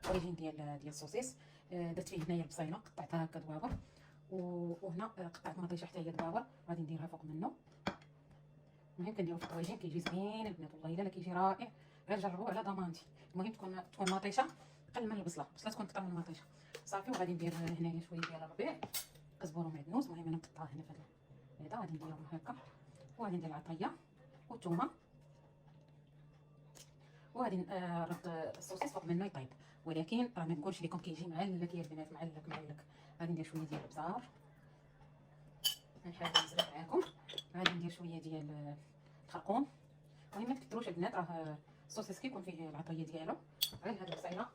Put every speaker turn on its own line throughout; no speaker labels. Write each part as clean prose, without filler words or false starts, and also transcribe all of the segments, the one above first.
اوريجين ديال السوسيس. درت فيه هنايا البصيله قطعتها هكا دبابه، وهنا قطعت مطيشه حتى هي دبابه غادي نديرها فوق منه. المهم كنديرو في الطواجن كيجي زوين البنات، والله الا كيجي رائع، غير جربوه على ضمانتي. المهم تكون مطيشه قل من البصله تكون كثر من المطيشه صافي. وغادي ندير هنايا شويه ديال الربيع، كزبور ومعدنوس. المهم انا مقطعه هنا في هذا، غادي نديرهم هكا، وغادي ندير العطريه والثومه، وغادي نرد السوسيس فوق منه يطيب. ولكن راه ما نقولش لكم كيجي معلك يا البنات، معلك. غادي ندير شويه ديال البزار، نحاول نزرع معاكم. غادي ندير شويه ديال الخرقوم. المهم ما تكثروش البنات، راه السوسيس كيكون فيه العطريه ديالو. غير هاد البصيله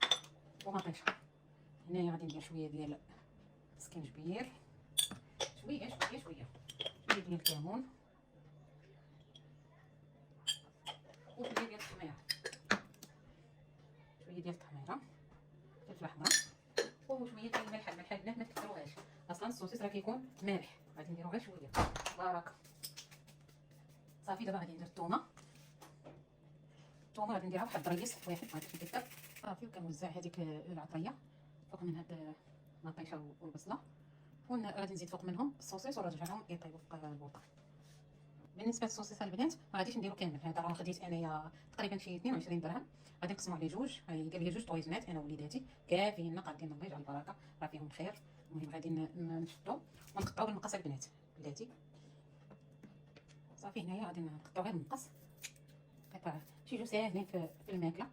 ومطيشه. هنايا غادي ندير شويه ديال السكينجبير، شويه ديال الكمون، وشويه ديال التحميره، فلفل احمر، وشويه ديال الملح. البنات ما تكثروهاش، اصلا السوسيس راه كيكون مالح، غادي نديرو غير شويه بركه صافي. دابا غادي ندير الثومه غادي نديرها واحد الريس واحد غادي نكتر صافي. وكنوزع هذيك العطريه فوق من هاد المطيشه والبصله، وغادي نزيد فوق منهم السوسيس ونرجعهم يطيبوا فوق البوطه. بالنسبه للسوسيس البنات ما غاديش نديرو كامل، هذا راه خديت انايا تقريبا شي 22 درهم. غادي نقسمو عليه جوج، دير لي جوج طويزنات انا ووليداتي كافيين قادين. الله يجعل البركه، راه فيهم خير. المهم غادي نشدو ونقطعو بالمقص البنات بلاتي صافي. هنايا غادي نقطعو غير المقص قطع شي جوج ساهلين في الماكله.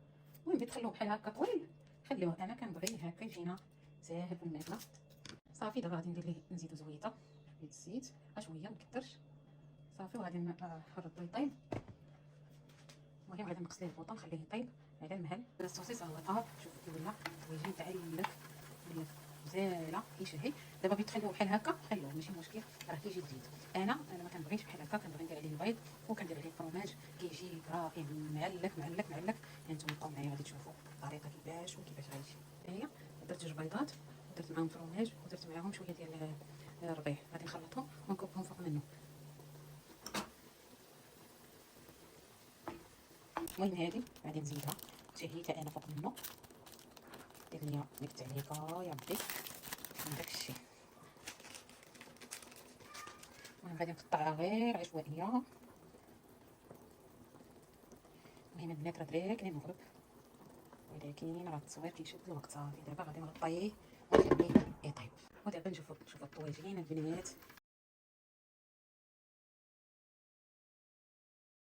المهم تخلوه بحال هكا طويل، خليوه. انا كنبغي هكا يجينا ساهل في الماكله صافي. دابا غادي ندير ليه نزيدو زويته، شويه الزيت شويه ما نكثرش صافي. وغادي نحرضو يطيب. المهم غادي نقص ليه البوطه نخليه يطيب على المهل. السوسيس هو طاب، شوفوا كي ولا ويجي متعلق ولا زاله كيشهي. دابا بغيت تخليوه بحال هكا خلوه ماشي مشكل، راه كيجي جديد. انا ما كنبغيش بحال هكا، كنبغي ندير عليه البيض وكندير عليه الفرماج كيجي رائع معلق. يعني نتوما بقاو معايا غادي تشوفوا الطريقه كيفاش غيجي. هي درت 2 بيضات ودرت معاهم فرماج ودرت معاهم شويه ديال الربيع. غادي نخلطهم ونكبهم فوق منه. المهم هادي غادي نزيدها تهيتها انا فوق منه. دير ليا ديك التعليقه يا ربي من داكشي. المهم غادي نقطعها غير عشوائيه. المهم البنات راه داكني المغرب، ولكن راه التصوير كيشد الوقت صافي. دابا غادي نغطيه ونخليه يطيب. ودابا نشوفوا الطواجين البنات